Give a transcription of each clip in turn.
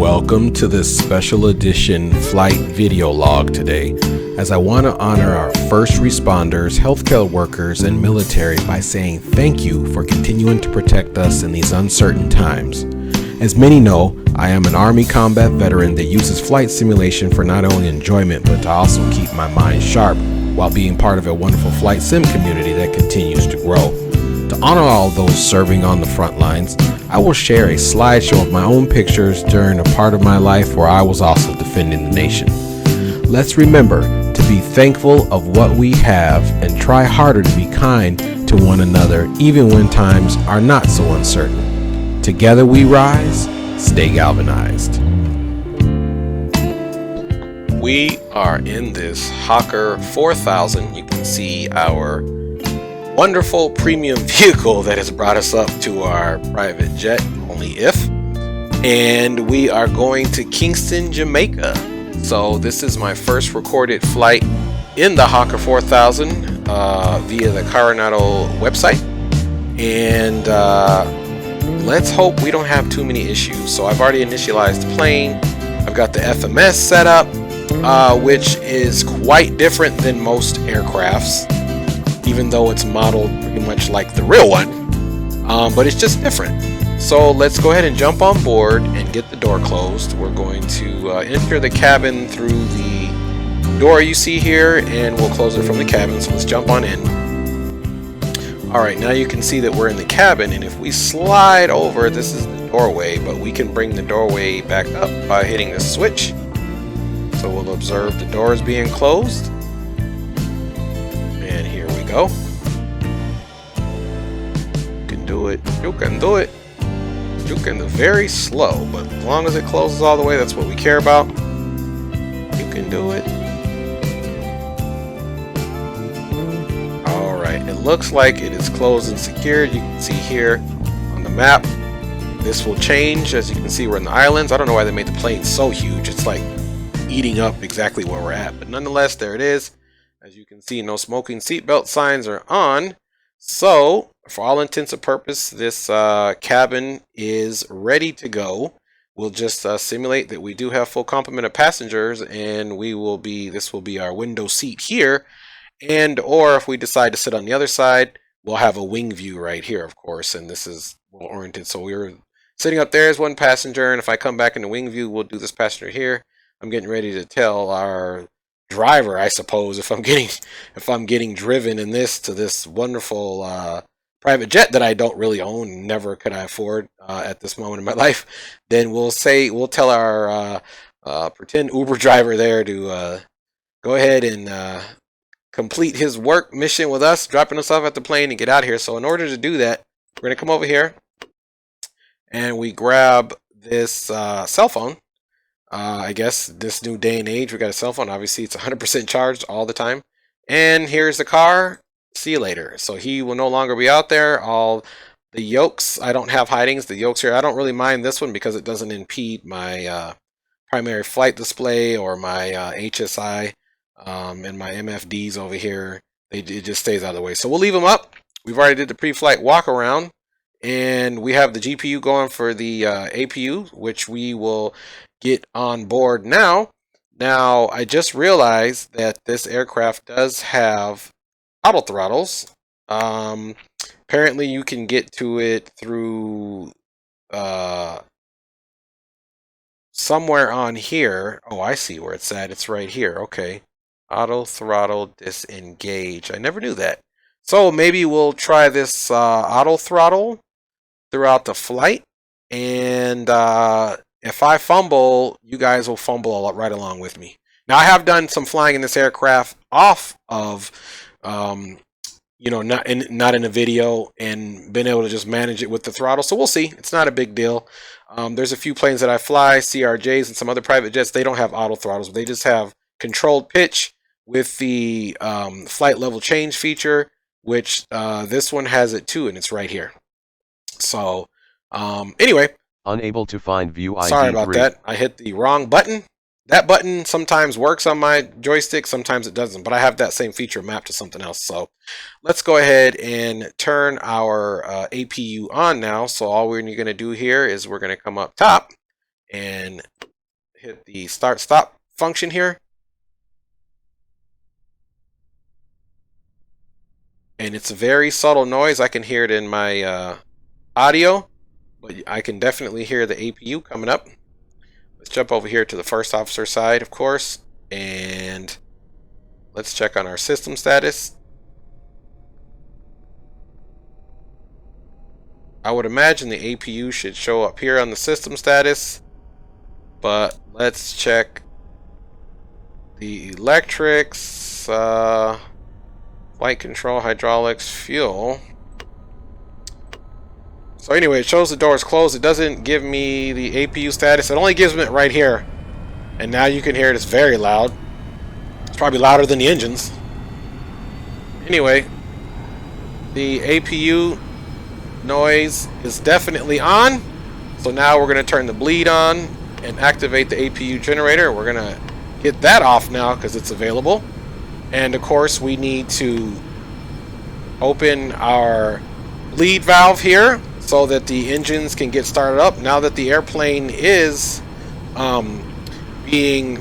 Welcome to this special edition flight video log today, as I want to honor our first responders, healthcare workers, and military by saying thank you for continuing to protect us in these uncertain times. As many know, I am an Army combat veteran that uses flight simulation for not only enjoyment but to also keep my mind sharp while being part of a wonderful flight sim community that continues to grow. To honor all those serving on the front lines, I will share a slideshow of my own pictures during a part of my life where I was also defending the nation. Let's remember to be thankful of what we have and try harder to be kind to one another even when times are not so uncertain. Together we rise, stay galvanized. We are in this Hawker 4000. You can see our wonderful premium vehicle that has brought us up to our private jet, only if. And we are going to Kingston, Jamaica. So this is my first recorded flight in the Hawker 4000 via the Coronado website. And let's hope we don't have too many issues. So I've already initialized the plane. I've got the FMS set up, which is quite different than most aircrafts, even though it's modeled pretty much like the real one, but it's just different. So let's go ahead and jump on board and get the door closed. We're going to enter the cabin through the door you see here, and we'll close it from the cabin. So let's jump on in. Alright, now you can see that we're in the cabin, and if we slide over, this is the doorway, but we can bring the doorway back up by hitting the switch. So we'll observe the doors being closed. And here we go. You can do it. You can do it. You can do very slow, but as long as it closes all the way, that's what we care about. You can do it. Alright, it looks like it is closed and secured. You can see here on the map. This will change. As you can see, we're in the islands. I don't know why they made the plane so huge. It's like eating up exactly where we're at. But nonetheless, there it is. As you can see, no smoking seatbelt signs are on. So, for all intents and purposes, this cabin is ready to go. We'll just simulate that we do have full complement of passengers, and this will be our window seat here. And or if we decide to sit on the other side, we'll have a wing view right here, of course. And this is well oriented. So we're sitting up there as one passenger, and if I come back in the wing view, we'll do this passenger here. I'm getting ready to tell our driver, I suppose, if I'm getting driven in this wonderful private jet that I don't really own, never could I afford at this moment in my life, then we'll tell our pretend Uber driver there to go ahead and complete his work mission with us, dropping us off at the plane and get out of here. So in order to do that, we're gonna come over here and we grab this cell phone. I guess this new day and age, we got a cell phone. Obviously, it's 100% charged all the time. And here's the car. See you later. So he will no longer be out there. All the yokes, I don't have hidings. The yokes here, I don't really mind this one because it doesn't impede my primary flight display or my HSI and my MFDs over here. It just stays out of the way. So we'll leave them up. We've already did the pre-flight walk around. And we have the GPU going for the APU, which we will get on board now. Now, I just realized that this aircraft does have auto throttles. Apparently, you can get to it through somewhere on here. Oh, I see where it's at. It's right here. Okay. Auto throttle disengage. I never knew that. So maybe we'll try this auto throttle throughout the flight, and if I fumble, you guys will fumble right along with me. Now, I have done some flying in this aircraft off of, not in a video, and been able to just manage it with the throttle. So we'll see. It's not a big deal. There's a few planes that I fly, CRJs and some other private jets. They don't have auto throttles. They just have controlled pitch with the flight level change feature, which this one has it too, and it's right here. So, anyway. Unable to find view ID. Sorry about that. I hit the wrong button. That button sometimes works on my joystick, sometimes it doesn't, but I have that same feature mapped to something else. So let's go ahead and turn our APU on now. So all we're going to do here is we're going to come up top and hit the start stop function here. And it's a very subtle noise. I can hear it in my audio, but I can definitely hear the APU coming up. Let's jump over here to the first officer side, of course, and let's check on our system status. I would imagine the APU should show up here on the system status, but let's check the electrics, flight control, hydraulics, fuel. So anyway, it shows the door is closed. It doesn't give me the APU status. It only gives me it right here. And now you can hear it. It's very loud. It's probably louder than the engines. Anyway, the APU noise is definitely on. So now we're going to turn the bleed on and activate the APU generator. We're going to get that off now because it's available. And of course, we need to open our bleed valve here so that the engines can get started up. Now that the airplane is my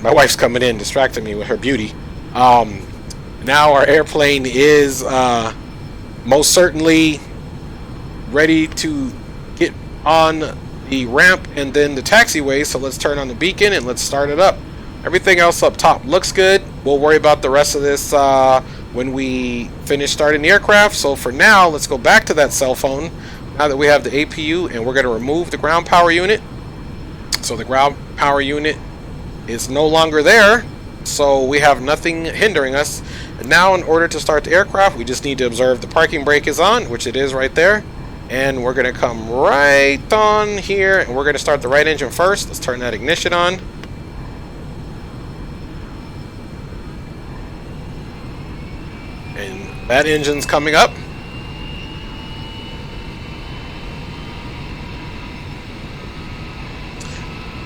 wife's coming in, distracting me with her beauty. Now our airplane is most certainly ready to get on the ramp and then the taxiway. So let's turn on the beacon and let's start it up. Everything else up top looks good. We'll worry about the rest of this when we finish starting the aircraft. So for now, let's go back to that cell phone now that we have the APU, and we're going to remove the ground power unit. So the ground power unit is no longer there, so we have nothing hindering us. And now in order to start the aircraft, we just need to observe the parking brake is on, which it is right there. And we're going to come right on here, and we're going to start the right engine first. Let's turn that ignition on. And that engine's coming up.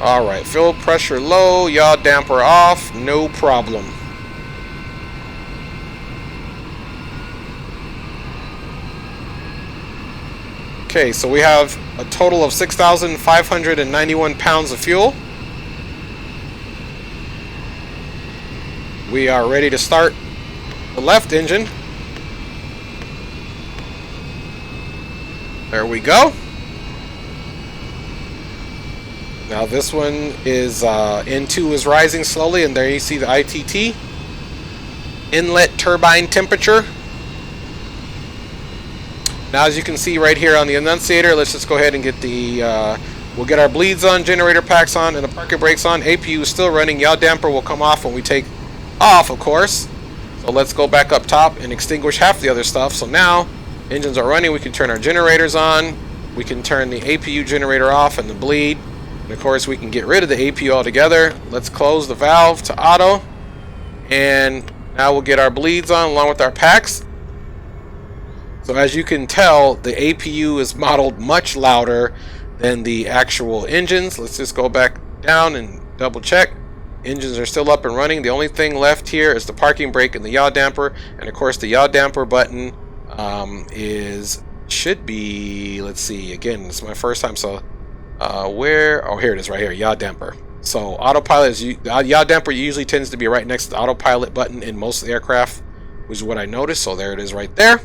Alright, fuel pressure low, yaw damper off, no problem. Okay, so we have a total of 6,591 pounds of fuel. We are ready to start the left engine. There we go. Now this one is N2 is rising slowly, and there you see the ITT. Inlet turbine temperature. Now as you can see right here on the annunciator, let's just go ahead and get the, we'll get our bleeds on, generator packs on, and the parking brakes on. APU is still running. Yaw damper will come off when we take off, of course. So let's go back up top and extinguish half the other stuff. So now engines are running. We can turn our generators on. We can turn the APU generator off and the bleed. And of course, we can get rid of the APU altogether. Let's close the valve to auto. And now we'll get our bleeds on along with our packs. So as you can tell, the APU is modeled much louder than the actual engines. Let's just go back down and double check. Engines are still up and running. The only thing left here is the parking brake and the yaw damper. And of course, the yaw damper button should be, let's see, again, it's my first time, so here it is right here, yaw damper. So autopilot is, yaw damper usually tends to be right next to the autopilot button in most of the aircraft, which is what I noticed. So there it is right there.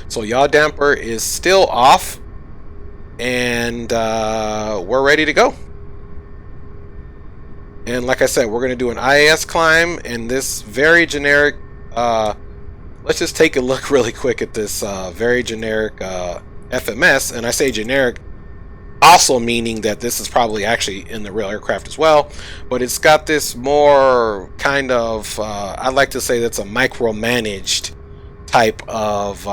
So yaw damper is still off, and we're ready to go. And like I said, we're going to do an Ias climb, and this very generic, let's just take a look really quick at this very generic FMS. And I say generic also meaning that this is probably actually in the real aircraft as well, but it's got this more kind of I'd like to say that's a micromanaged type of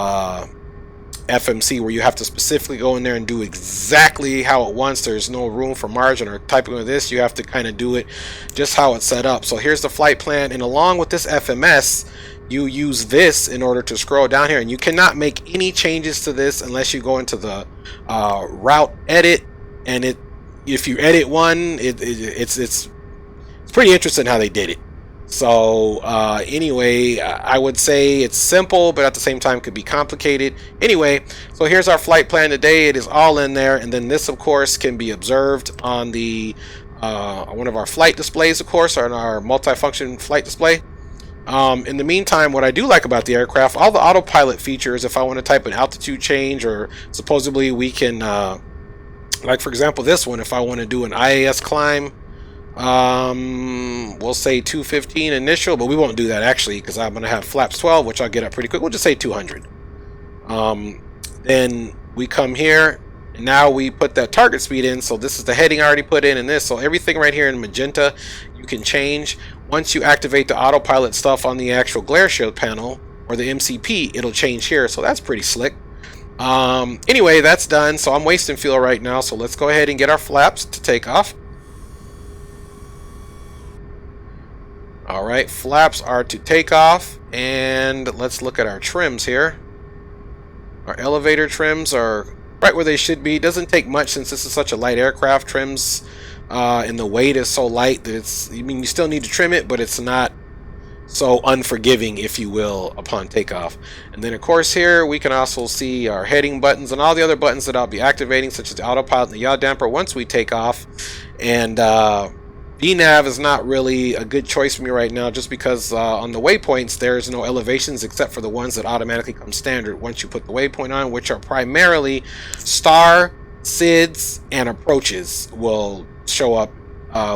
FMC, where you have to specifically go in there and do exactly how it wants. There's no room for margin or typing with this. You have to kind of do it just how it's set up. So here's the flight plan, and along with this FMS, you use this in order to scroll down here, and you cannot make any changes to this unless you go into the route edit. And if you edit one, it's pretty interesting how they did it. So anyway, I would say it's simple, but at the same time could be complicated. Anyway, so here's our flight plan today. It is all in there, and then this, of course, can be observed on the one of our flight displays, of course, on our multifunction flight display. In the meantime, what I do like about the aircraft, all the autopilot features, if I want to type an altitude change, or supposedly we can, like for example, this one, if I want to do an Ias Climb, we'll say 215 initial, but we won't do that actually because I'm going to have flaps 12, which I'll get up pretty quick. We'll just say 200. Then we come here, and now we put that target speed in. So this is the heading I already put in, and this. So everything right here in magenta, you can change. Once you activate the autopilot stuff on the actual glare shield panel or the MCP, it'll change here. So that's pretty slick. Anyway, that's done. So I'm wasting fuel right now. So let's go ahead and get our flaps to take off. All right, flaps are to take off, and let's look at our trims here. Our elevator trims are right where they should be. Doesn't take much since this is such a light aircraft. Trims and the weight is so light that it's, I mean, you still need to trim it, but it's not so unforgiving, if you will, upon takeoff. And then of course here we can also see our heading buttons and all the other buttons that I'll be activating, such as the autopilot and the yaw damper once we take off. And VNav is not really a good choice for me right now, just because on the waypoints there's no elevations except for the ones that automatically come standard once you put the waypoint on, which are primarily star, SIDS, and approaches will show up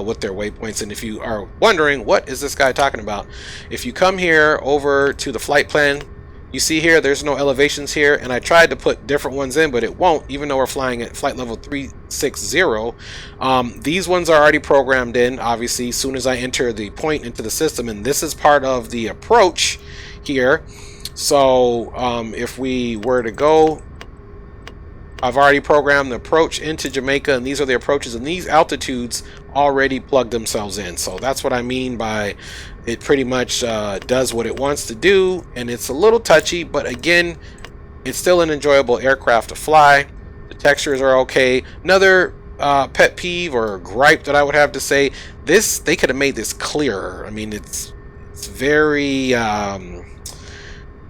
with their waypoints. And if you are wondering what is this guy talking about, if you come here over to the flight plan, you see here there's no elevations here, and I tried to put different ones in, but it won't, even though we're flying at flight level 360. These ones are already programmed in, obviously, as soon as I enter the point into the system, and this is part of the approach here. So if we were to go, I've already programmed the approach into Jamaica, and these are the approaches, and these altitudes already plug themselves in. So that's what I mean by it pretty much does what it wants to do, and it's a little touchy, but again, it's still an enjoyable aircraft to fly. The textures are okay. Another pet peeve or gripe that I would have to say, this, they could have made this clearer. I mean, it's very there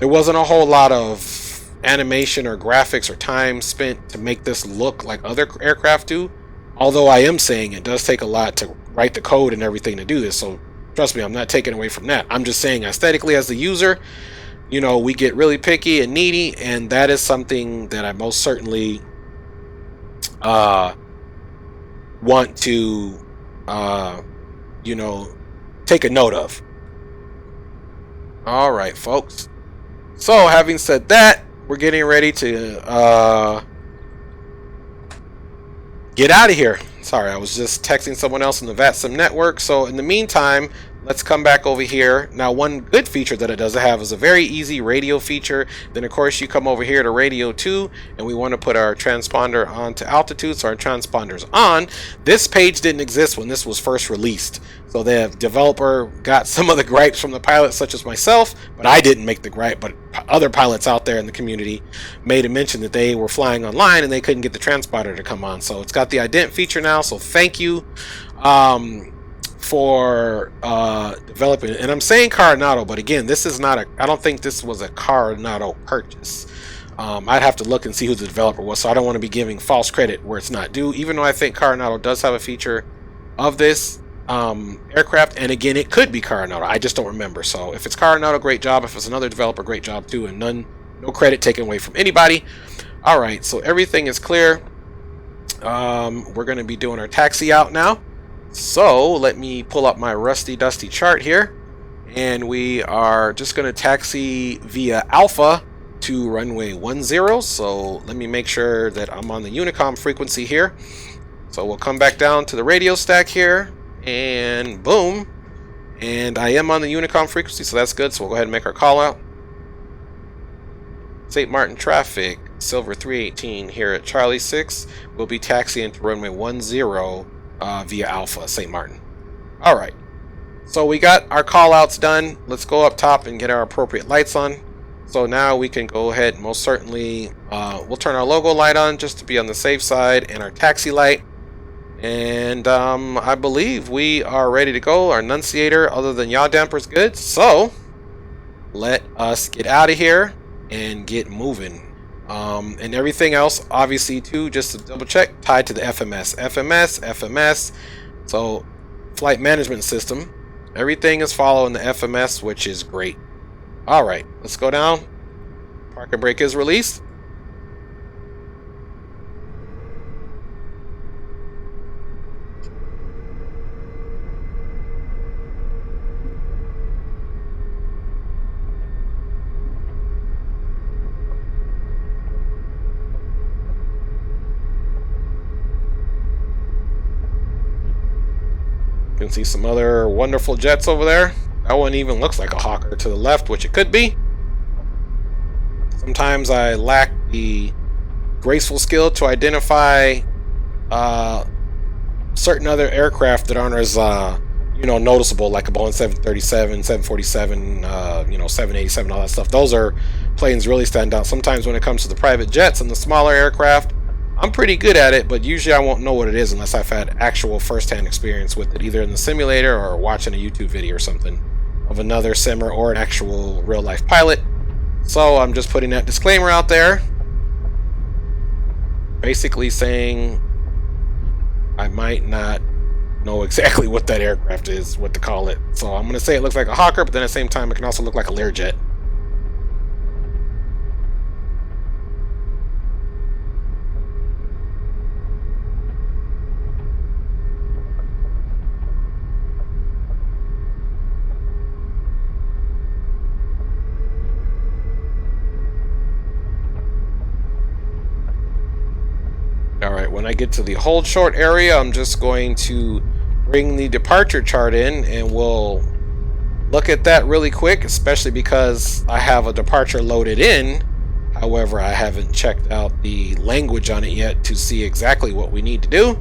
wasn't a whole lot of animation or graphics or time spent to make this look like other aircraft do, although I am saying it does take a lot to write the code and everything to do this. So trust me, I'm not taking away from that. I'm just saying aesthetically, as the user, you know, we get really picky and needy, and that is something that I most certainly want to you know, take a note of. All right, folks, so having said that, we're getting ready to get out of here. Sorry, I was just texting someone else in the VATSIM network. So in the meantime, let's come back over here. Now, one good feature that it does have is a very easy radio feature. Then of course you come over here to radio 2, and we want to put our transponder onto altitude, so our transponder's on. This page didn't exist when this was first released, so the developer got some of the gripes from the pilots, such as myself, but I didn't make the gripe, but other pilots out there in the community made a mention that they were flying online and they couldn't get the transponder to come on. So it's got the ident feature now, so thank you for developing it. And I'm saying Coronado, but again, this is not a, I don't think this was a Coronado purchase. I'd have to look and see who the developer was, so I don't want to be giving false credit where it's not due, even though I think Coronado does have a feature of this aircraft. And again, it could be Coronado, I just don't remember. So if it's Coronado, great job. If it's another developer, great job too, and no credit taken away from anybody. All right, so everything is clear. We're going to be doing our taxi out now. So let me pull up my rusty dusty chart here, and we are just going to taxi via Alpha to runway 10. So let me make sure that I'm on the Unicom frequency here. So we'll come back down to the radio stack here, and boom, and I am on the Unicom frequency, so that's good. So we'll go ahead and make our call out. St. Martin traffic, Silver 318 here at Charlie 6. We'll be taxiing to runway 10 via Alpha, St. Martin. All right, so we got our call outs done. Let's go up top and get our appropriate lights on. So now we can go ahead and most certainly we'll turn our logo light on just to be on the safe side, and our taxi light. And I believe we are ready to go. Our enunciator, other than yaw damper, is good. So let us get out of here and get moving. And everything else, obviously, too, just to double check, tied to the FMS. So flight management system. Everything is following the FMS, which is great. All right, let's go down. Park and brake is released. You can see some other wonderful jets over there. That one even looks like a Hawker to the left, which it could be. Sometimes I lack the graceful skill to identify certain other aircraft that aren't as noticeable, like a Boeing 737, 747, 787, all that stuff. Those are planes really stand out. Sometimes when it comes to the private jets and the smaller aircraft, I'm pretty good at it, but usually I won't know what it is unless I've had actual first-hand experience with it, either in the simulator or watching a YouTube video or something of another simmer or an actual real-life pilot. So I'm just putting that disclaimer out there, basically saying I might not know exactly what that aircraft is, what to call it. So I'm going to say it looks like a Hawker, but then at the same time it can also look like a Learjet. Alright, when I get to the hold short area, I'm just going to bring the departure chart in and we'll look at that really quick, especially because I have a departure loaded in. However, I haven't checked out the language on it yet to see exactly what we need to do.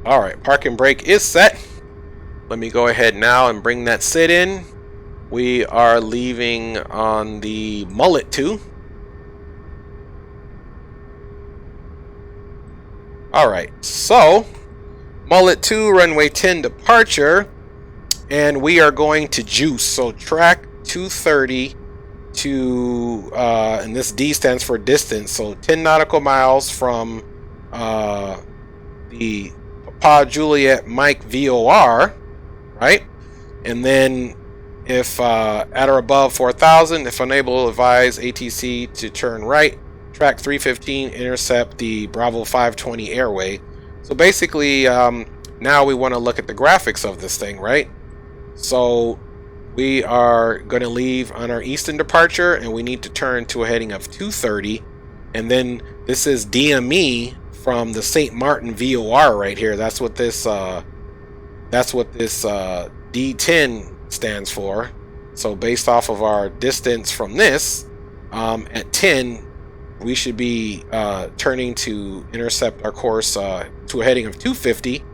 Alright, park and brake is set. Let me go ahead now and bring that sit in. We are leaving on the Mullet 2. Alright, so Mullet 2, runway 10 departure. And we are going to juice. So track 230 to, and this D stands for distance. So 10 nautical miles from the Papa Juliet Mike VOR, right? And then if at or above 4,000, if unable, advise ATC to turn right, track 315, intercept the Bravo 520 airway. So basically, now we want to look at the graphics of this thing, right? So we are going to leave on our eastern departure, and we need to turn to a heading of 230, and then this is DME from the St. Maarten VOR right here. That's what this D10 stands for. So based off of our distance from this, at 10, we should be turning to intercept our course to a heading of 250,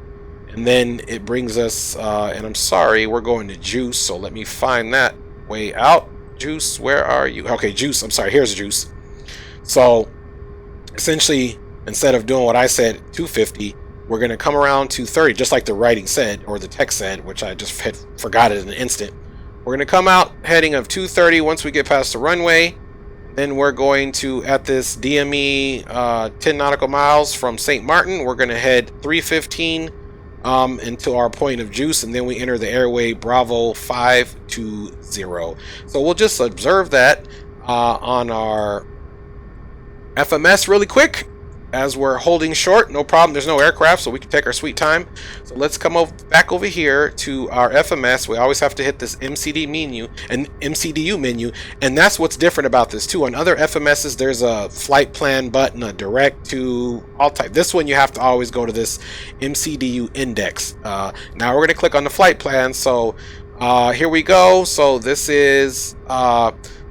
and then it brings us, and I'm sorry, we're going to Juice, so let me find that way out. Juice, where are you? Okay, Juice, I'm sorry, here's Juice. So essentially, instead of doing what I said, 250, we're going to come around 230, just like the writing said, or the text said, which I just had forgot it in an instant. We're going to come out heading of 230 once we get past the runway. Then we're going to, at this DME 10 nautical miles from St. Maarten, we're going to head 315 into our point of Juice, and then we enter the airway Bravo 520. So we'll just observe that on our FMS really quick as we're holding short. No problem, there's no aircraft, so we can take our sweet time. So let's come back over here to our FMS. We always have to hit this MCD menu and MCDU menu, and that's what's different about this too. On other FMSs, there's a flight plan button, a direct to all type. This one you have to always go to this MCDU index. Now we're going to click on the flight plan. So here we go. So this is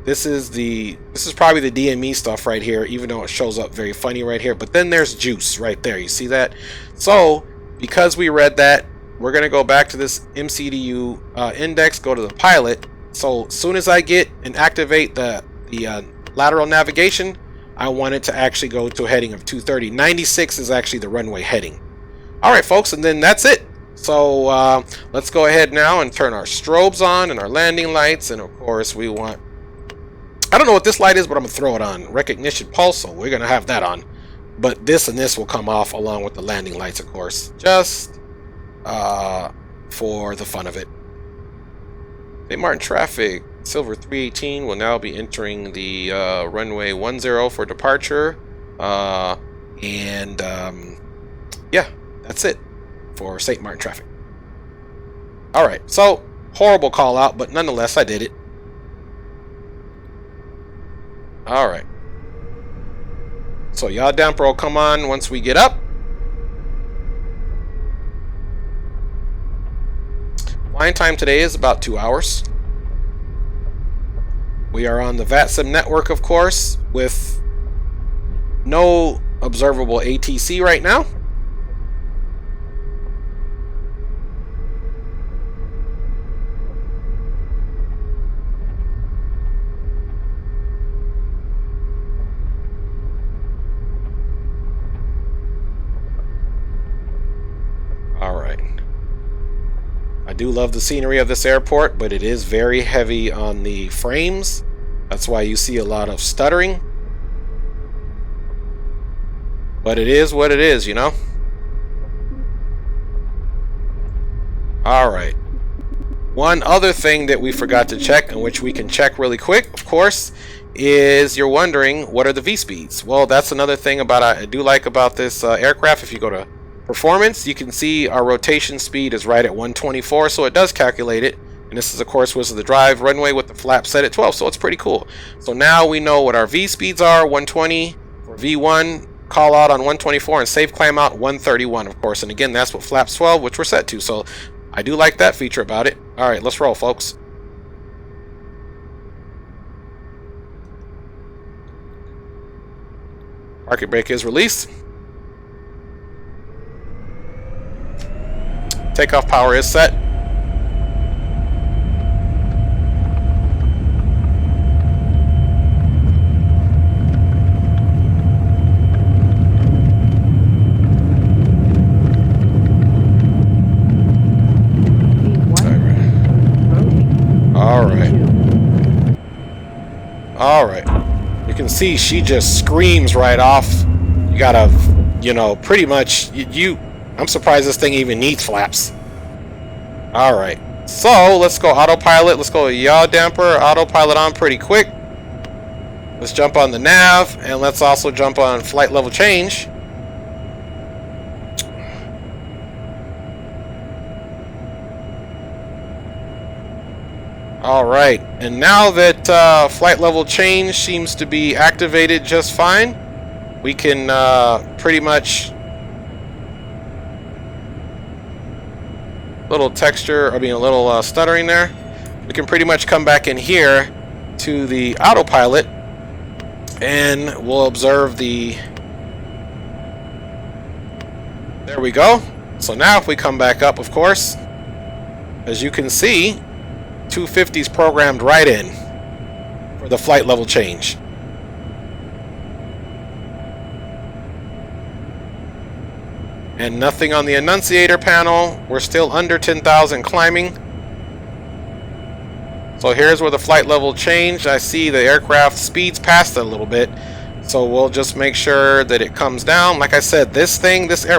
This is probably the DME stuff right here, even though it shows up very funny right here. But then there's juice right there. You see that? So because we read that, we're gonna go back to this MCDU index, go to the pilot. So as soon as I get and activate the lateral navigation, I want it to actually go to a heading of 230. 96 is actually the runway heading. All right, folks, and then that's it. So let's go ahead now and turn our strobes on and our landing lights, and of course we want, I don't know what this light is, but I'm gonna throw it on. Recognition pulse, so we're gonna have that on. But this and this will come off along with the landing lights, of course, just for the fun of it. St. Maarten traffic, Silver 318 will now be entering the runway 10 for departure. Yeah, that's it for St. Maarten traffic. Alright, so horrible call out, but nonetheless I did it. Alright. So yaw damper will come on once we get up. Flying time today is about 2 hours. We are on the VATSIM network, of course, with no observable ATC right now. I do love the scenery of this airport, but it is very heavy on the frames. That's why you see a lot of stuttering. But it is what it is, you know? Alright. One other thing that we forgot to check, and which we can check really quick, of course, is you're wondering, what are the V-speeds? Well, that's another thing I do like about this aircraft. If you go to performance, you can see our rotation speed is right at 124, so it does calculate it. And this is, of course, was the drive runway with the flap set at 12, so it's pretty cool. So now we know what our V speeds are: 120 for V1, call out on 124, and safe climb out 131, of course. And again, that's what flaps 12, which we're set to. So I do like that feature about it. All right, let's roll, folks. Parking brake is released. Takeoff power is set. All right. You can see she just screams right off. You gotta, you know, pretty much I'm surprised this thing even needs flaps. Alright, so let's go autopilot. Let's go yaw damper, autopilot on pretty quick. Let's jump on the nav, and let's also jump on flight level change. Alright, and now that flight level change seems to be activated just fine, we can pretty much... little texture, a little stuttering there. We can pretty much come back in here to the autopilot, and we'll observe the... There we go. So now if we come back up, of course, as you can see, 250 is programmed right in for the flight level change. And nothing on the annunciator panel. We're still under 10,000 climbing. So here's where the flight level changed. I see the aircraft speeds past it a little bit. So we'll just make sure that it comes down. Like I said,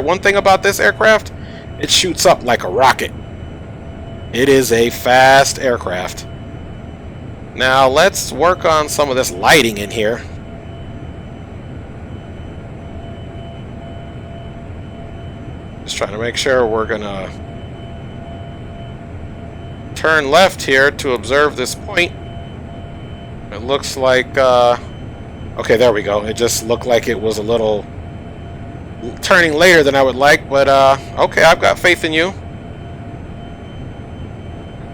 one thing about this aircraft, it shoots up like a rocket. It is a fast aircraft. Now let's work on some of this lighting in here. Just trying to make sure. We're gonna turn left here to observe this point. It looks like okay, there we go. It just looked like it was a little turning later than I would like, but okay, I've got faith in you.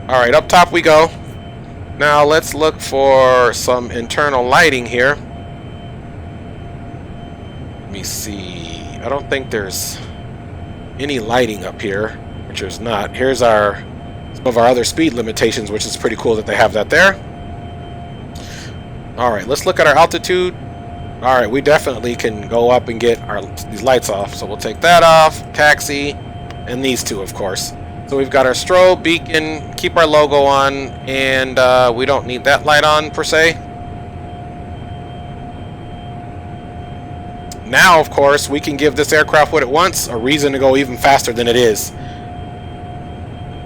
Alright, up top we go. Now let's look for some internal lighting here. Let me see. I don't think there's any lighting up here, which there's not. Here's some of our other speed limitations, which is pretty cool that they have that there. Alright, let's look at our altitude. Alright, we definitely can go up and get these lights off. So we'll take that off, taxi, and these two, of course. So we've got our strobe, beacon, keep our logo on, and we don't need that light on, per se. Now, of course, we can give this aircraft what it wants, a reason to go even faster than it is.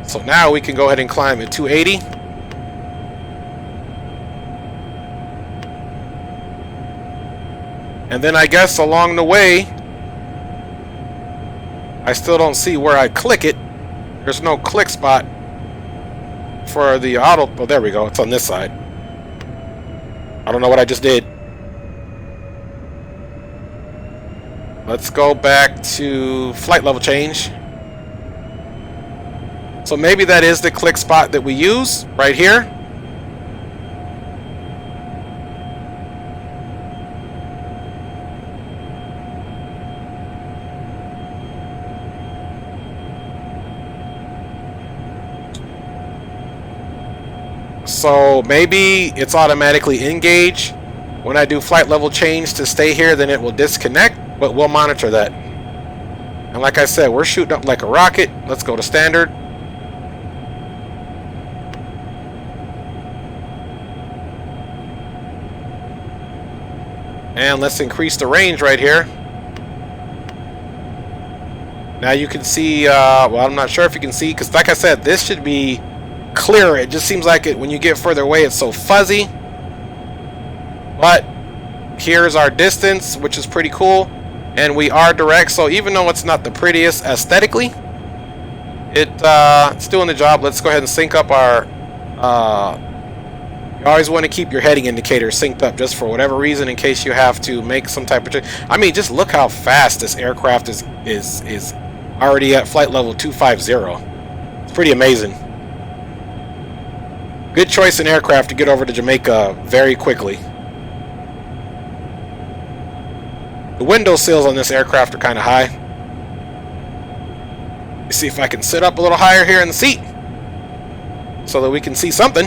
So now we can go ahead and climb at 280. And then I guess along the way, I still don't see where I click it. There's no click spot for the auto. Oh, there we go. It's on this side. I don't know what I just did. Let's go back to flight level change. So maybe that is the click spot that we use right here. So maybe it's automatically engage. When I do flight level change to stay here, then it will disconnect, but we'll monitor that. And like I said, we're shooting up like a rocket. Let's go to standard. And let's increase the range right here. Now you can see, well, I'm not sure if you can see, because like I said, this should be clearer. It just seems like it when you get further away, it's so fuzzy. But here's our distance, which is pretty cool. And we are direct, so even though it's not the prettiest aesthetically, it's doing the job. Let's go ahead and sync up our... you always want to keep your heading indicator synced up just for whatever reason in case you have to make some type of... I mean, just look how fast this aircraft is already at flight level 250. It's pretty amazing. Good choice in aircraft to get over to Jamaica very quickly. The window sills on this aircraft are kind of high. Let's see if I can sit up a little higher here in the seat so that we can see something.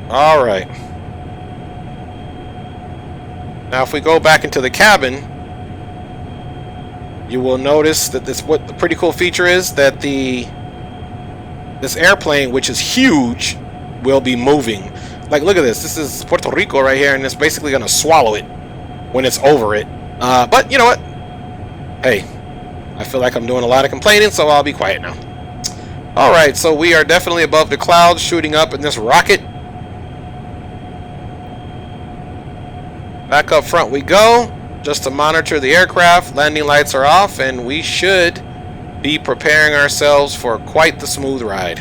All right. Now if we go back into the cabin, you will notice that what the pretty cool feature is that this airplane, which is huge, will be moving. Like, look at this. This is Puerto Rico right here, and it's basically going to swallow it when it's over it. But you know what? Hey, I feel like I'm doing a lot of complaining, so I'll be quiet now. All right, so we are definitely above the clouds, shooting up in this rocket. Back up front we go, just to monitor the aircraft. Landing lights are off, and we should be preparing ourselves for quite the smooth ride.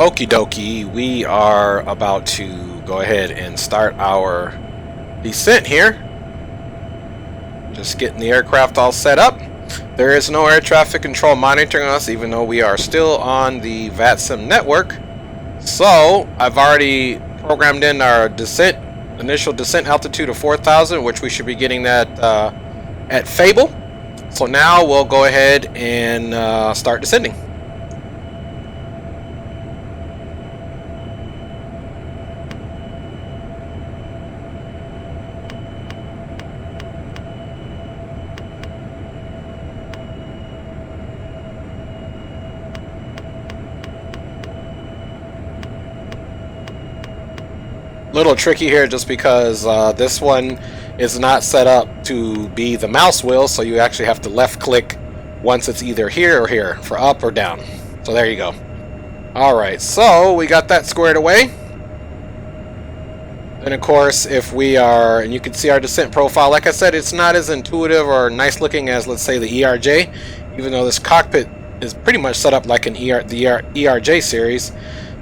Okie dokie, we are about to go ahead and start our descent here. Just getting the aircraft all set up. There is no air traffic control monitoring us, even though we are still on the VATSIM network. So I've already programmed in our descent, initial descent altitude of 4,000, which we should be getting that at Fable. So now we'll go ahead and start descending. Little tricky here just because this one is not set up to be the mouse wheel, so you actually have to left click once it's either here or here for up or down. So there you go. Alright, so we got that squared away. And of course, if we are, and you can see our descent profile, like I said, it's not as intuitive or nice looking as, let's say, the ERJ, even though this cockpit is pretty much set up like the ERJ series.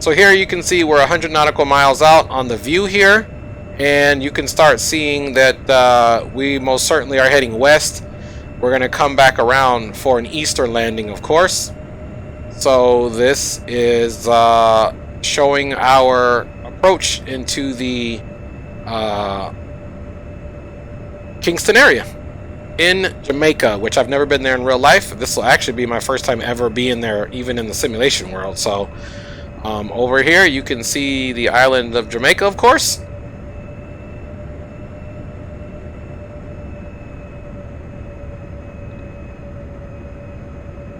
So here you can see we're 100 nautical miles out on the view here, and you can start seeing that we most certainly are heading west. We're going to come back around for an eastern landing, of course. So this is showing our approach into the Kingston area in Jamaica, which I've never been there in real life. This will actually be my first time ever being there, even in the simulation world. So over here you can see the island of Jamaica, of course.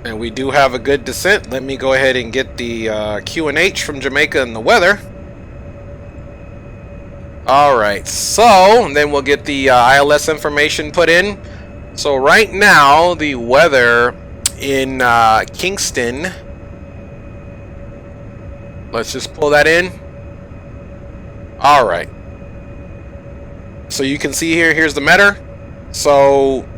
And we do have a good descent. Let me go ahead and get the QNH from Jamaica and the weather. Alright, so then we'll get the ILS information put in. So right now the weather in Kingston, let's just pull that in. Alright. So you can see here, here's the meter. So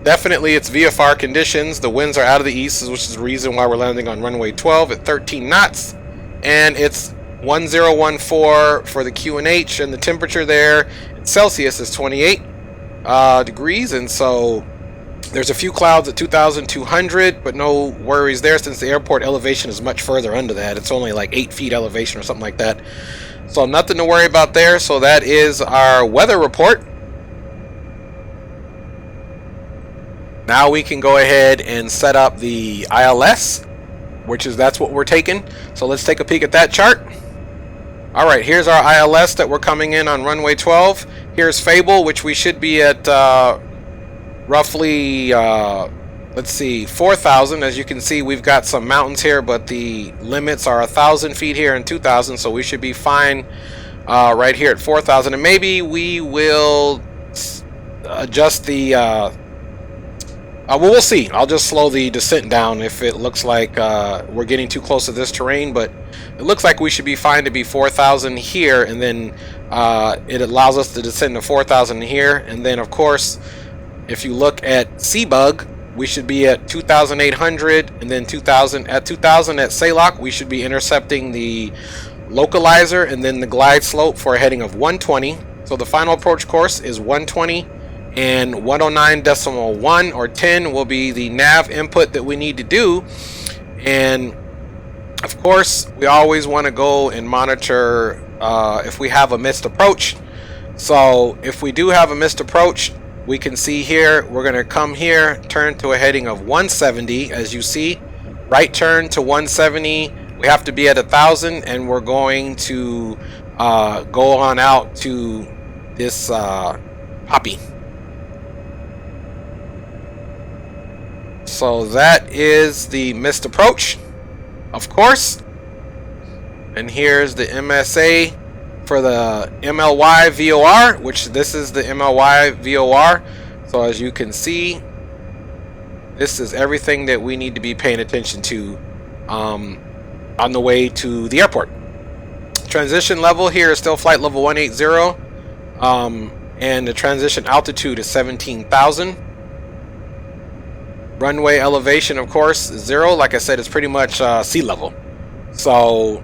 definitely it's VFR conditions. The winds are out of the east, which is the reason why we're landing on runway 12 at 13 knots. And it's 1014 for the QNH, and the temperature there in Celsius is 28 degrees. And so there's a few clouds at 2,200, but no worries there since the airport elevation is much further under that. It's only like 8 feet elevation or something like that. So nothing to worry about there. So that is our weather report. Now we can go ahead and set up the ILS, that's what we're taking. So let's take a peek at that chart. Alright, here's our ILS that we're coming in on runway 12. Here's Fable, which we should be at roughly, let's see, 4,000. As you can see, we've got some mountains here, but the limits are 1,000 feet here and 2,000, so we should be fine right here at 4,000. And maybe we will adjust the well, we'll see. I'll just slow the descent down if it looks like we're getting too close to this terrain, but it looks like we should be fine to be 4,000 here, and then it allows us to descend to 4,000 here. And then of course, if you look at Seabug, we should be at 2,800, and then 2,000 at Saylock, we should be intercepting the localizer and then the glide slope for a heading of 120. So the final approach course is 120. And 109.1 or 10 will be the nav input that we need to do. And of course, we always want to go and monitor if we have a missed approach. So if we do have a missed approach, we can see here, we're going to come here, turn to a heading of 170. As you see, right turn to 170. We have to be at 1,000, and we're going to go on out to this Poppy. So that is the missed approach, of course. And here's the MSA for the MLY VOR, which this is the MLY VOR. So as you can see, this is everything that we need to be paying attention to on the way to the airport. Transition level here is still flight level 180, and the transition altitude is 17,000. Runway elevation, of course, is 0. Like I said, it's pretty much sea level. So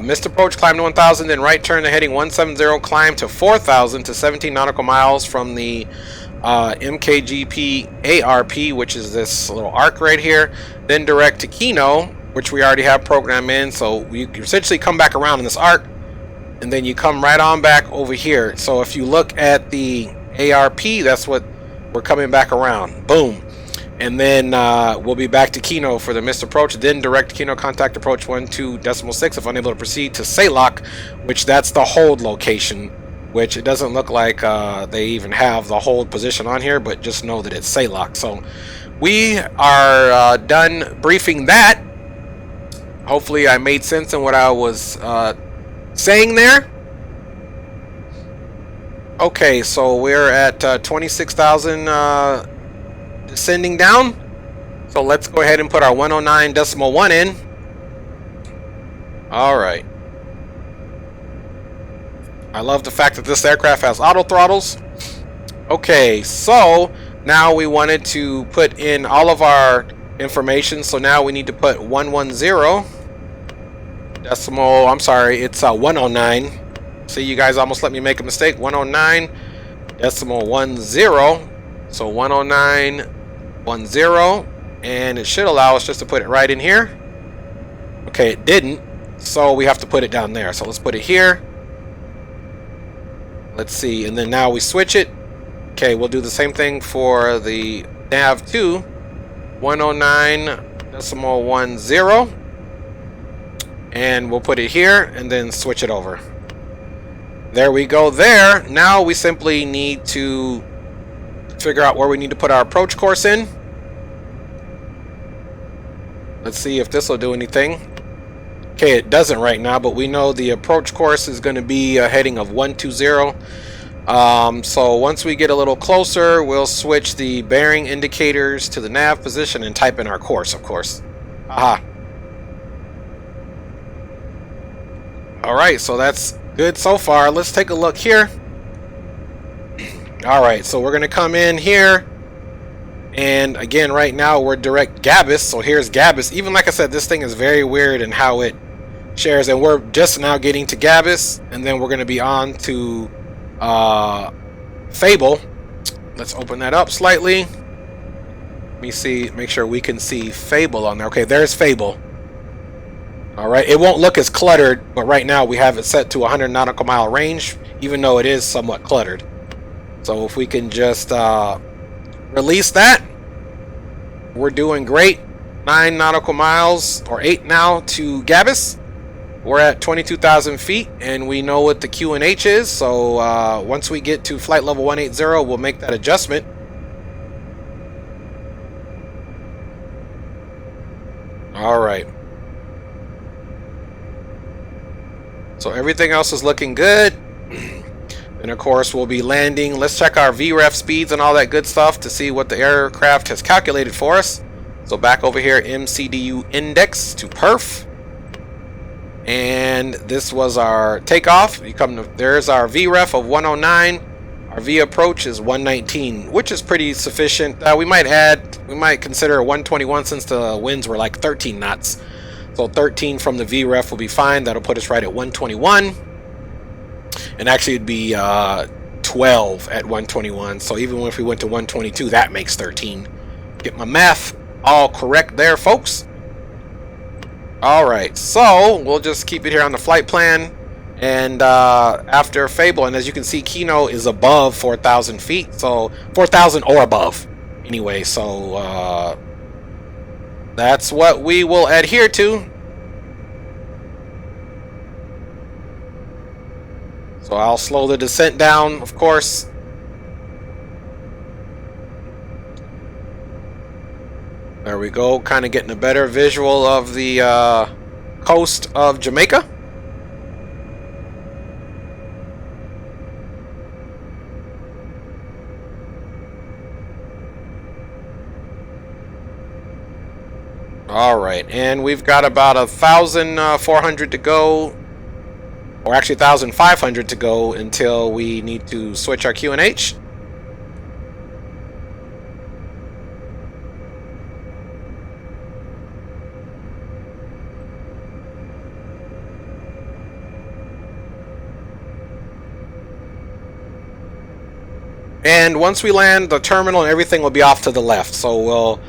missed approach, climb to 1,000, then right turn to heading 170, climb to 4,000 to 17 nautical miles from the MKGP ARP, which is this little arc right here. Then direct to Kino, which we already have programmed in. So you essentially come back around in this arc, and then you come right on back over here. So if you look at the ARP, that's what we're coming back around. Boom. And then we'll be back to Kino for the missed approach. Then direct Kino, contact approach 12.6 if unable to proceed to Saylock, which that's the hold location, which it doesn't look like they even have the hold position on here, but just know that it's Saylock. So we are done briefing that. Hopefully I made sense in what I was saying there. Okay, so we're at 26,000 descending down. So let's go ahead and put our 109.1 in. Alright. I love the fact that this aircraft has auto throttles. Okay, so now we wanted to put in all of our information. So now we need to put 110 decimal, I'm sorry, it's 109. See, you guys almost let me make a mistake. 109.10. So 109.10, and it should allow us just to put it right in here. Okay, it didn't, so we have to put it down there. So let's put it here. Let's see, and then now we switch it. Okay, we'll do the same thing for the nav2. 109.10, and we'll put it here and then switch it over. There we go there. Now we simply need to figure out where we need to put our approach course in. Let's see if this will do anything. Okay, it doesn't right now, but we know the approach course is going to be a heading of 120. So once we get a little closer, we'll switch the bearing indicators to the nav position and type in our course, of course. Aha. Alright, so that's good so far. Let's take a look here. Alright, so we're going to come in here. And again, right now we're direct Gabus. So here's Gabus. Even like I said, this thing is very weird in how it shares. And we're just now getting to Gabus. And then we're going to be on to Fable. Let's open that up slightly. Let me see, make sure we can see Fable on there. Okay, there's Fable. Alright, it won't look as cluttered, but right now we have it set to 100 nautical mile range, even though it is somewhat cluttered. So if we can just release that, we're doing great. 9 nautical miles, or 8 now, to Gabus. We're at 22,000 feet, and we know what the QNH is, so once we get to flight level 180, we'll make that adjustment. Alright. So everything else is looking good. And of course we'll be landing. Let's check our Vrf speeds and all that good stuff to see what the aircraft has calculated for us. So back over here, MCDU index to perf. And this was our takeoff. You come to, there's our Vref of 109. Our V approach is 119, which is pretty sufficient. We might consider 121 since the winds were like 13 knots. So 13 from the Vref will be fine. That'll put us right at 121. And actually it'd be 12 at 121. So even if we went to 122, that makes 13. Get my math all correct there, folks. Alright, so we'll just keep it here on the flight plan. And after Fable, and as you can see, Kino is above 4,000 feet. So 4,000 or above. Anyway, so that's what we will adhere to. So I'll slow the descent down, of course. There we go, kind of getting a better visual of the coast of Jamaica. All right, and we've got about 1,400 to go, or actually 1,500 to go until we need to switch our QNH. And once we land, the terminal and everything will be off to the left. So we'll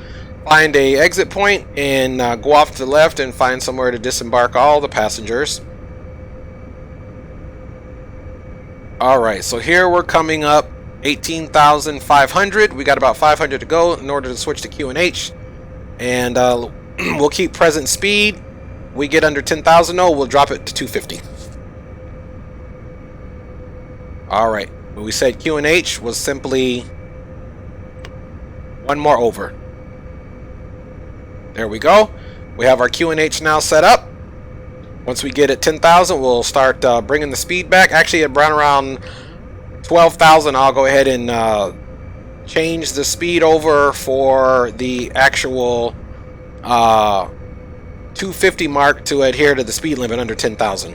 find a exit point and go off to the left and find somewhere to disembark all the passengers. Alright, so here we're coming up 18,500. We got about 500 to go in order to switch to QNH. And we'll keep present speed. We get under 10,000, we'll drop it to 250. Alright. When we said QNH was simply one more over. There we go. We have our QNH now set up. Once we get at 10,000, we'll start bringing the speed back. Actually, at around 12,000, I'll go ahead and change the speed over for the actual 250 mark to adhere to the speed limit under 10,000.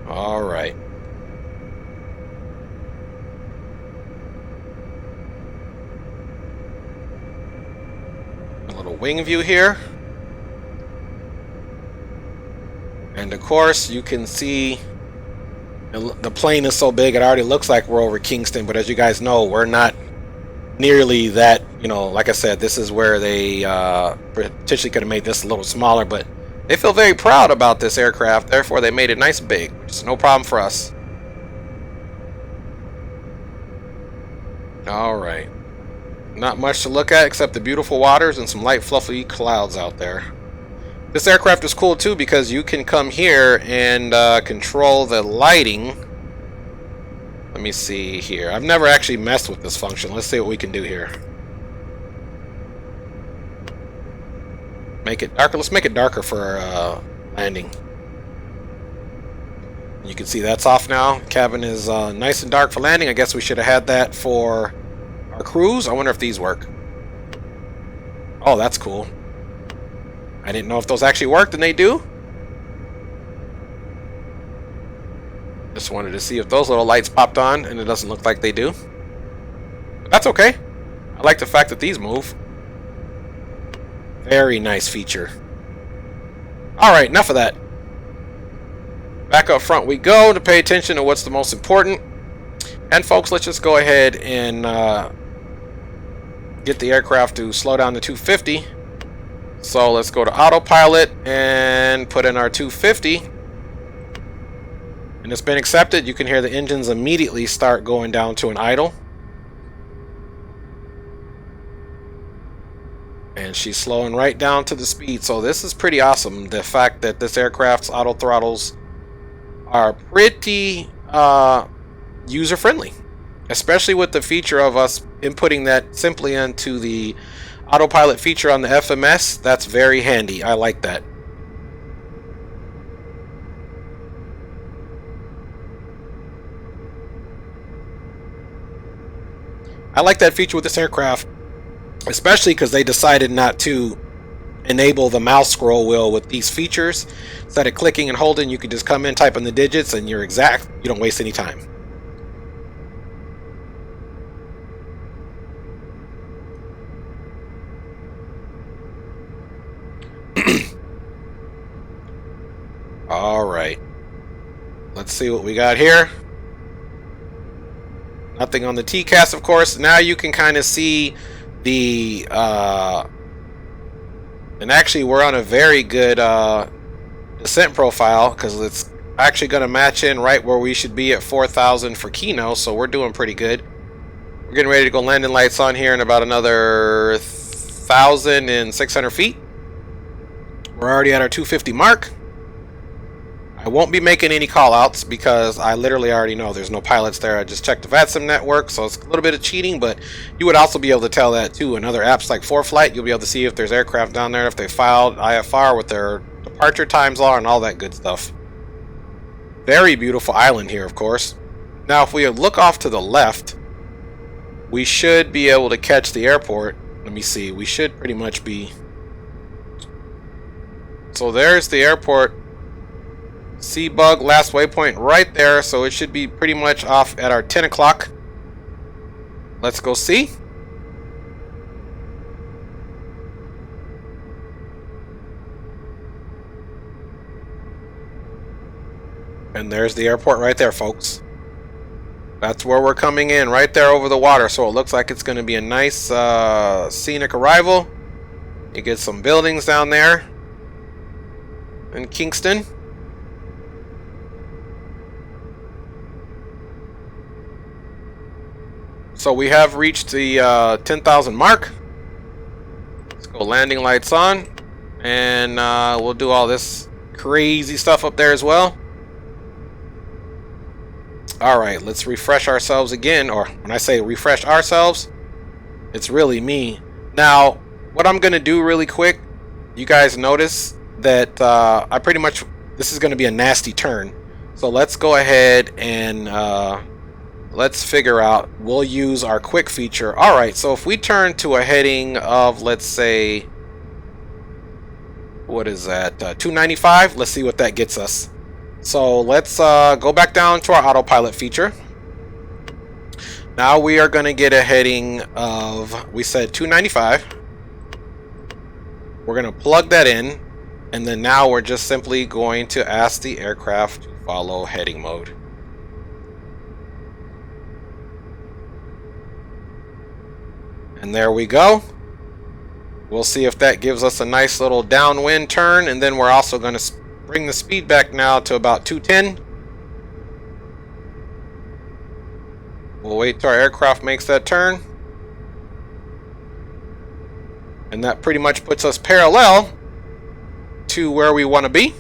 All right. A little wing view here. And of course, you can see the plane is so big it already looks like we're over Kingston, but as you guys know, we're not nearly that, you know, like I said, this is where they potentially could have made this a little smaller, but they feel very proud about this aircraft, therefore they made it nice and big, which is no problem for us. Alright. Not much to look at except the beautiful waters and some light fluffy clouds out there. This aircraft is cool too because you can come here and control the lighting. Let me see here. I've never actually messed with this function. Let's see what we can do here. Make it darker. Let's make it darker for landing. You can see that's off now. Cabin is nice and dark for landing. I guess we should have had that for our cruise. I wonder if these work. Oh, that's cool. I didn't know if those actually worked, and they do. Just wanted to see if those little lights popped on, and it doesn't look like they do. But that's okay. I like the fact that these move. Very nice feature. Alright, enough of that. Back up front we go to pay attention to what's the most important. And folks, let's just go ahead and get the aircraft to slow down to 250. So let's go to autopilot and put in our 250. And it's been accepted. You can hear the engines immediately start going down to an idle. And she's slowing right down to the speed. So this is pretty awesome. The fact that this aircraft's auto throttles are pretty user-friendly. Especially with the feature of us inputting that simply into the autopilot feature on the FMS. That's very handy. I like that. I like that feature with this aircraft, especially because they decided not to enable the mouse scroll wheel with these features. Instead of clicking and holding, you can just come in, type in the digits, and you're exact. You don't waste any time. Alright. Let's see what we got here. Nothing on the TCAS, of course. Now you can kind of see the... and actually, we're on a very good descent profile because it's actually going to match in right where we should be at 4,000 for Kino, so we're doing pretty good. We're getting ready to go landing lights on here in about another 1,600 feet. We're already at our 250 mark. I won't be making any call-outs because I literally already know there's no pilots there. I just checked the VATSIM network, so it's a little bit of cheating, but you would also be able to tell that too in other apps like ForeFlight. You'll be able to see if there's aircraft down there, if they filed IFR, what their departure times are, and all that good stuff. Very beautiful island here, of course. Now, if we look off to the left, we should be able to catch the airport. Let me see. We should pretty much be... So there's the airport. Seabug last waypoint right there. So it should be pretty much off at our 10 o'clock. Let's go see. And there's the airport right there, folks. That's where we're coming in, right there over the water. So it looks like it's going to be a nice scenic arrival. You get some buildings down there in Kingston. So we have reached the 10,000 mark. Let's go landing lights on. And we'll do all this crazy stuff up there as well. Alright, let's refresh ourselves again. Or when I say refresh ourselves, it's really me. Now, what I'm going to do really quick, you guys notice that I pretty much, this is going to be a nasty turn. So let's go ahead and let's figure out, we'll use our quick feature. Alright, so if we turn to a heading of, let's say, what is that, 295, let's see what that gets us. So let's go back down to our autopilot feature. Now we are going to get a heading of, we said 295. We're going to plug that in, and then now we're just simply going to ask the aircraft to follow heading mode. And there we go. We'll see if that gives us a nice little downwind turn, and then we're also going to bring the speed back now to about 210. We'll wait till our aircraft makes that turn. And that pretty much puts us parallel to where we want to be.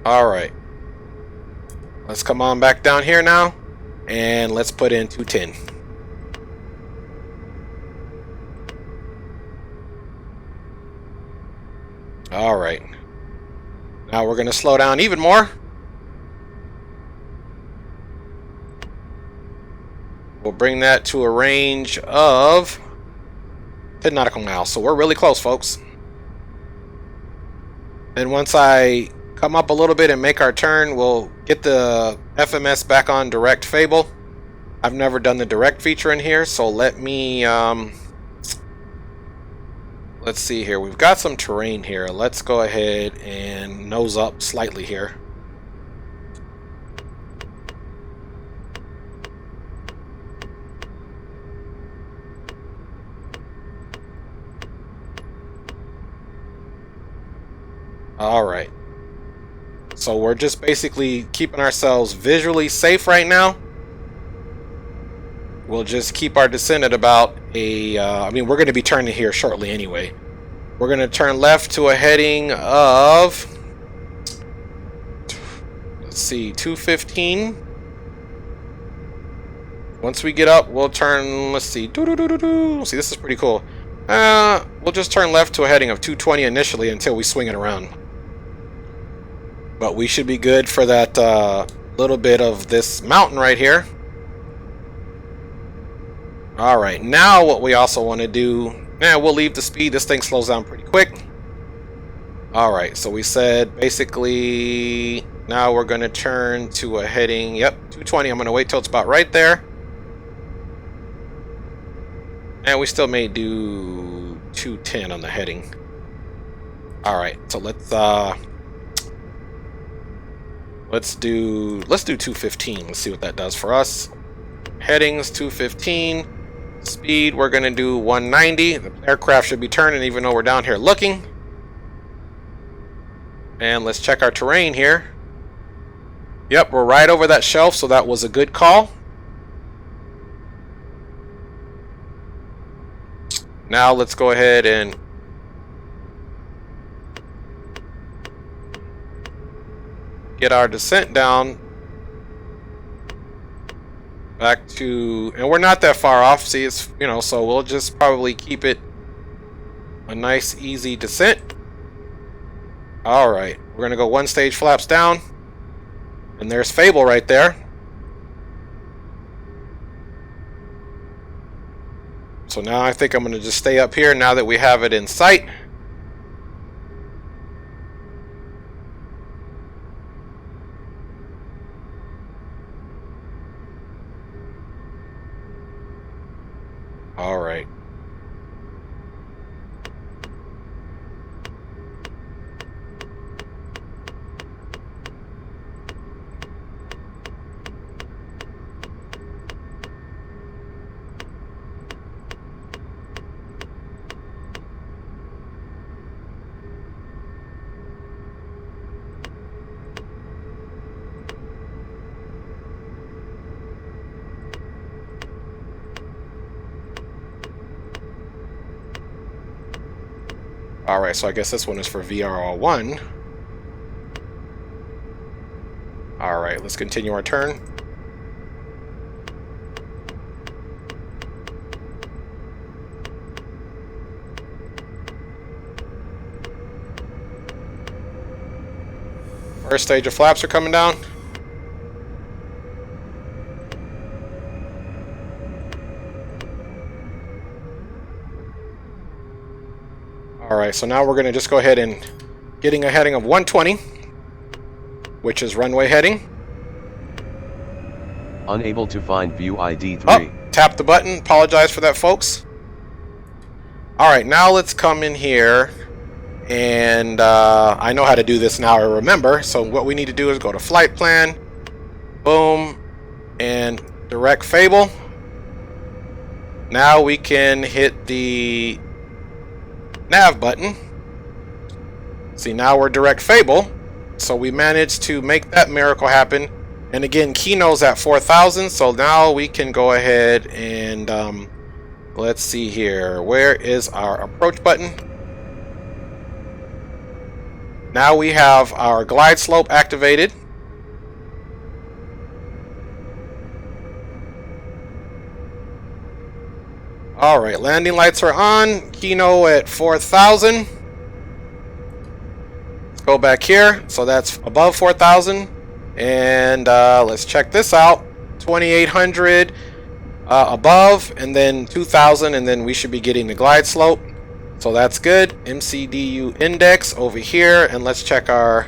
Alright. Let's come on back down here now. And let's put in 210. Alright. Now we're going to slow down even more. We'll bring that to a range of 10 nautical miles. So we're really close, folks. Then once I come up a little bit and make our turn, we'll get the FMS back on direct Fable. I've never done the direct feature in here, so let me... let's see here. We've got some terrain here. Let's go ahead and nose up slightly here. Alright. So we're just basically keeping ourselves visually safe right now. We'll just keep our descent at about a... I mean, we're going to be turning here shortly anyway. We're going to turn left to a heading of... Let's see, 215. Once we get up, we'll turn... Let's see. See, this is pretty cool. We'll just turn left to a heading of 220 initially until we swing it around. But we should be good for that little bit of this mountain right here. Alright, now what we also want to do... we'll leave the speed. This thing slows down pretty quick. Alright, so we said basically... Now we're going to turn to a heading... Yep, 220. I'm going to wait till it's about right there. And we still may do 210 on the heading. Alright, so let's do 215. Let's see what that does for us. Headings 215. Speed, we're going to do 190. The aircraft should be turning even though we're down here looking. And let's check our terrain here. Yep, we're right over that shelf, so that was a good call. Now let's go ahead and get our descent down back to, and we're not that far off. See, it's, you know, so we'll just probably keep it a nice easy descent. All right, we're gonna go one stage flaps down, and there's Fable right there. So now I think I'm going to just stay up here now that we have it in sight. All right. All right, so I guess this one is for VRR1. All right, let's continue our turn. First stage of flaps are coming down. All right, so now we're going to just go ahead and getting a heading of 120, which is runway heading. Unable to find view ID 3. Oh, tap the button. Apologize for that, folks. All right, now let's come in here. And I know how to do this now, I remember. So what we need to do is go to flight plan. Boom. And direct Fable. Now we can hit the nav button. See, now we're direct Fable. So we managed to make that miracle happen. And again, Kino's at 4,000. So now we can go ahead and let's see here. Where is our approach button? Now we have our glide slope activated. All right, landing lights are on. Kino at 4,000. Let's go back here. So that's above 4,000. And let's check this out. 2,800 above, and then 2,000, and then we should be getting the glide slope. So that's good. MCDU index over here, and let's check our.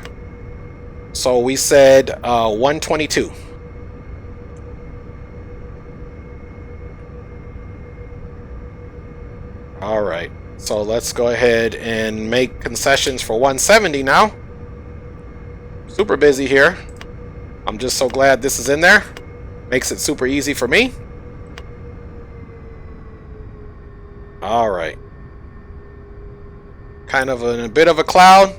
So we said 122. All right. So let's go ahead and make concessions for 170 now. Super busy here. I'm just so glad this is in there. Makes it super easy for me. All right. Kind of in a bit of a cloud.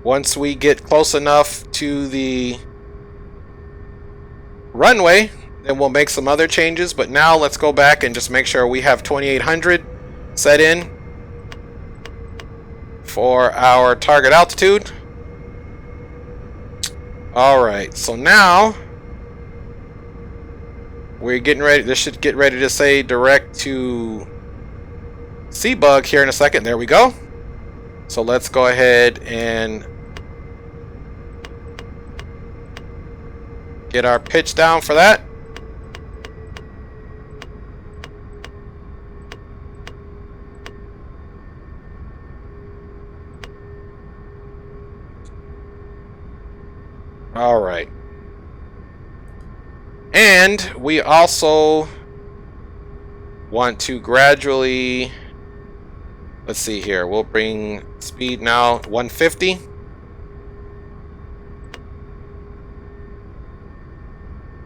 Once we get close enough to the runway, then we'll make some other changes. But now let's go back and just make sure we have 2,800 set in for our target altitude. All right, so now we're getting ready. This should get ready to say direct to Seabug here in a second. There we go. So let's go ahead and get our pitch down for that. All right. And we also want to gradually, let's see here, we'll bring speed now 150.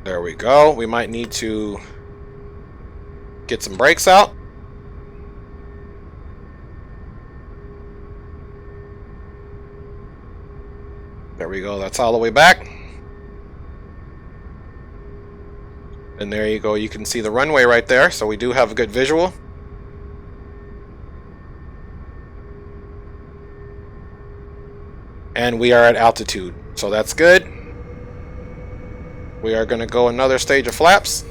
There we go. We might need to get some brakes out. There we go. That's all the way back. And there you go. You can see the runway right there. So we do have a good visual. And we are at altitude. So that's good. We are going to go another stage of flaps.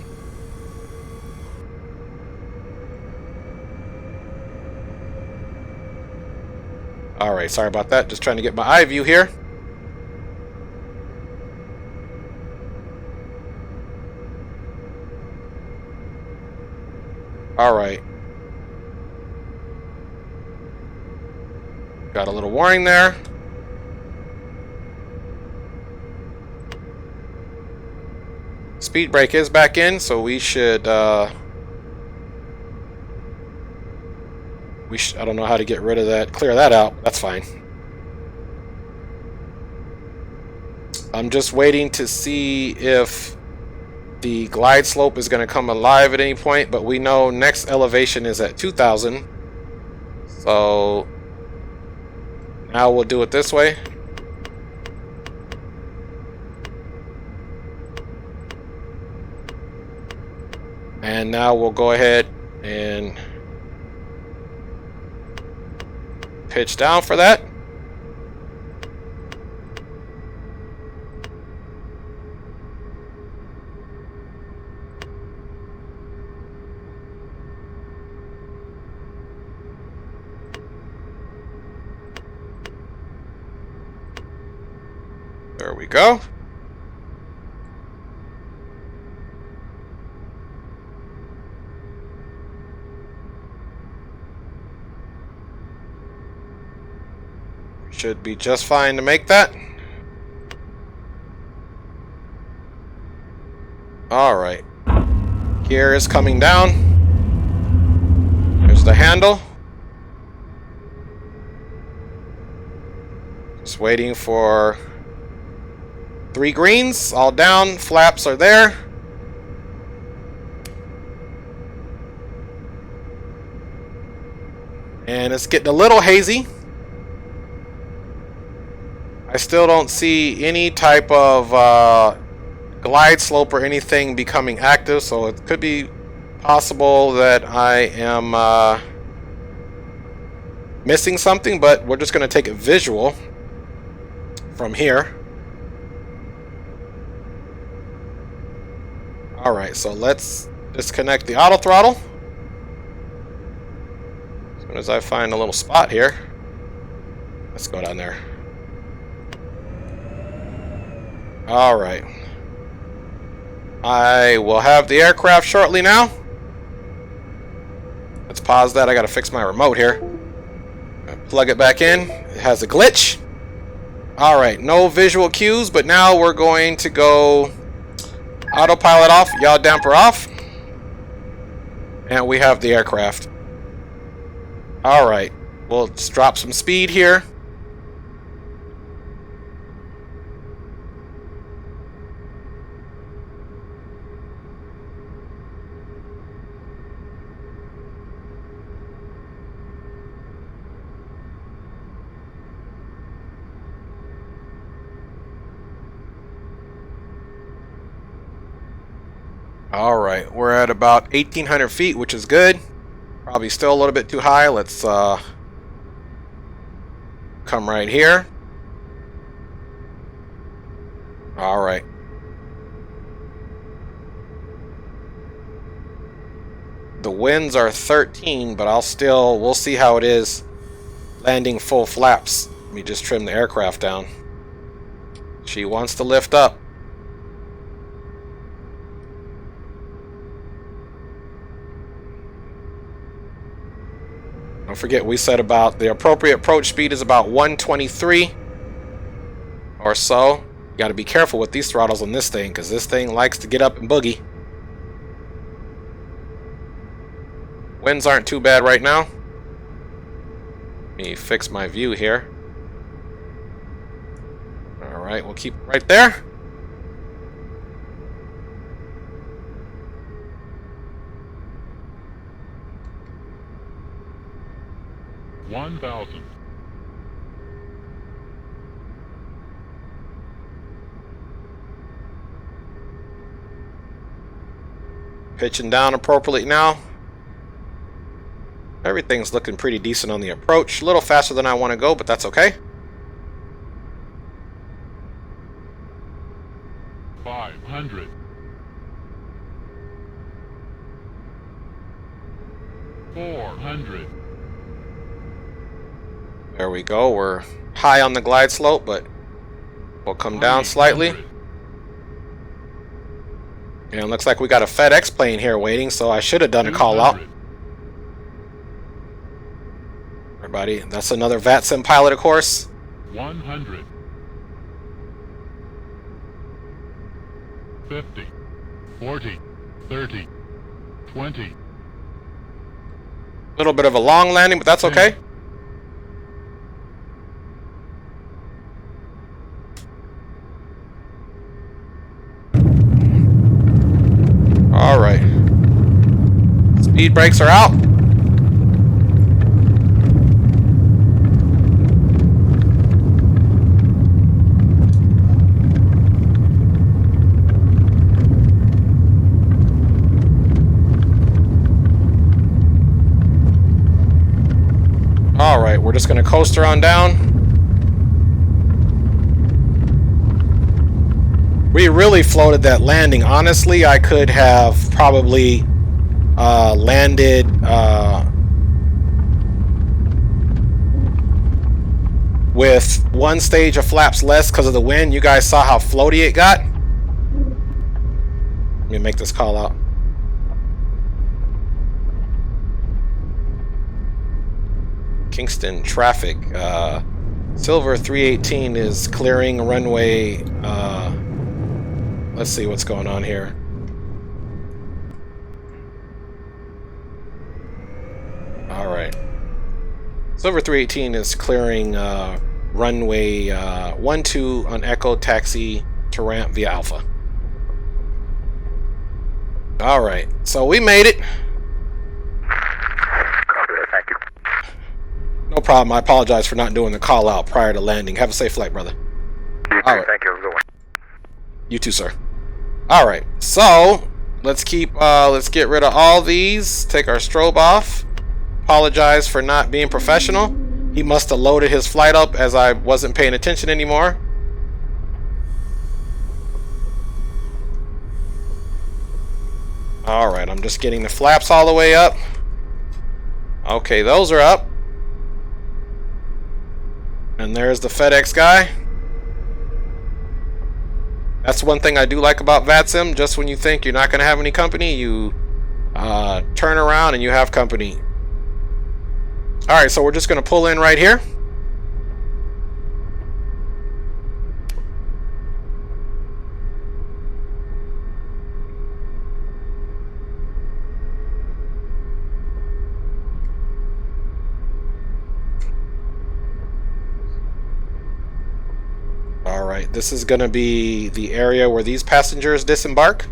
All right. Sorry about that. Just trying to get my eye view here. Alright. Got a little warning there. Speed brake is back in, so we should, I don't know how to get rid of that, clear that out. That's fine. I'm just waiting to see if the glide slope is going to come alive at any point, but we know next elevation is at 2,000. So now we'll do it this way. And now we'll go ahead and pitch down for that. There we go. Should be just fine to make that. Alright. Gear is coming down. There's the handle. Just waiting for 3 greens. All down. Flaps are there. And it's getting a little hazy. I still don't see any type of glide slope or anything becoming active, so it could be possible that I am missing something, but we're just going to take a visual from here. Alright, so let's disconnect the auto throttle. As soon as I find a little spot here. Let's go down there. Alright. I will have the aircraft shortly now. Let's pause that. I gotta fix my remote here. Plug it back in. It has a glitch. Alright, no visual cues, but now we're going to go autopilot off, yaw damper off. And we have the aircraft. Alright, we'll just drop some speed here. Alright, we're at about 1,800 feet, which is good. Probably still a little bit too high. Let's come right here. Alright. The winds are 13, but we'll see how it is landing full flaps. Let me just trim the aircraft down. She wants to lift up. Don't forget, we said about the appropriate approach speed is about 123 or so. You got to be careful with these throttles on this thing, because this thing likes to get up and boogie. Winds aren't too bad right now. Let me fix my view here. Alright, we'll keep it right there. Pitching down appropriately now. Everything's looking pretty decent on the approach. A little faster than I want to go, but that's okay. 500. 400. There we go. We're high on the glide slope, but we'll come down slightly. And it looks like we got a FedEx plane here waiting, so I should have done a call out. Everybody, that's another VATSIM pilot, of course. 100. 50. 40. 30. 20. Little bit of a long landing, but that's okay. All right. Speed brakes are out. All right, we're just going to coast her on down. We really floated that landing. Honestly, I could have probably landed with one stage of flaps less because of the wind. You guys saw how floaty it got. Let me make this call out. Kingston traffic. Silver 318 is clearing runway. Let's see what's going on here. All right. Silver 318 is clearing runway 12 on Echo, taxi to ramp via Alpha. All right. So we made it. Thank you. No problem. I apologize for not doing the call out prior to landing. Have a safe flight, brother. You too. All right. Thank you. Have a good one. You too, sir. All right. So let's get rid of all these. Take our strobe off. Apologize for not being professional. He must have loaded his flight up as I wasn't paying attention anymore. All right. I'm just getting the flaps all the way up. Okay, those are up. And there's the FedEx guy. That's one thing I do like about VATSIM. Just when you think you're not going to have any company, you turn around and you have company. Alright, so we're just going to pull in right here. Alright, this is going to be the area where these passengers disembark.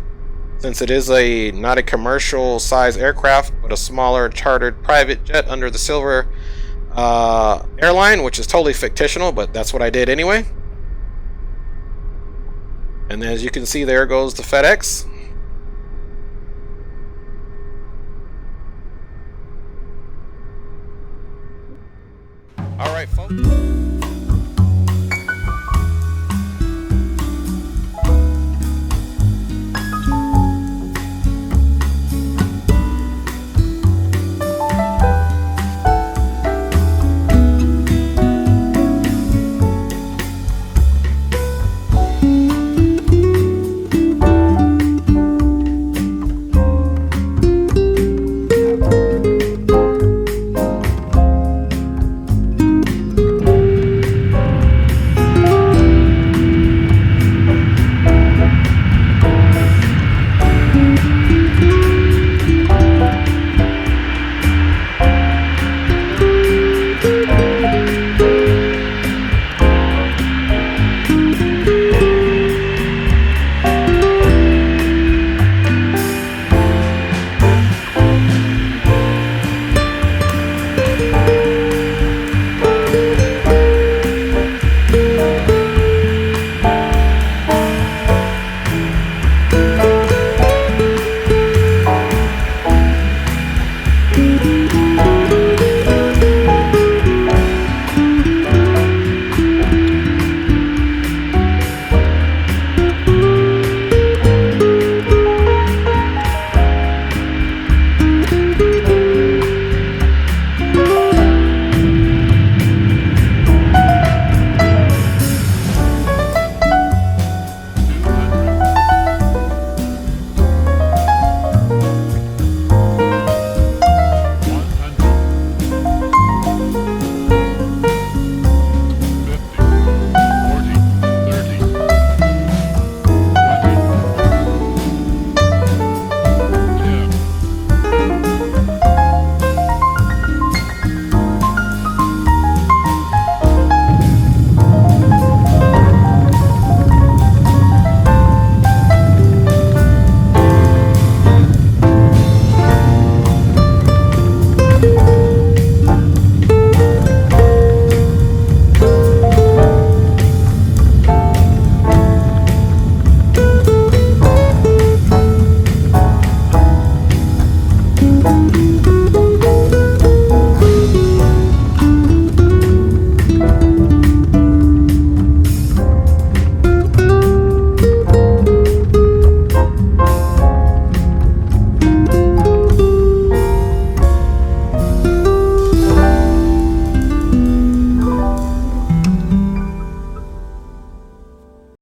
Since it is not a commercial size aircraft, but a smaller chartered private jet under the Silver airline, which is totally fictional, but that's what I did anyway. And as you can see, there goes the FedEx. All right, folks.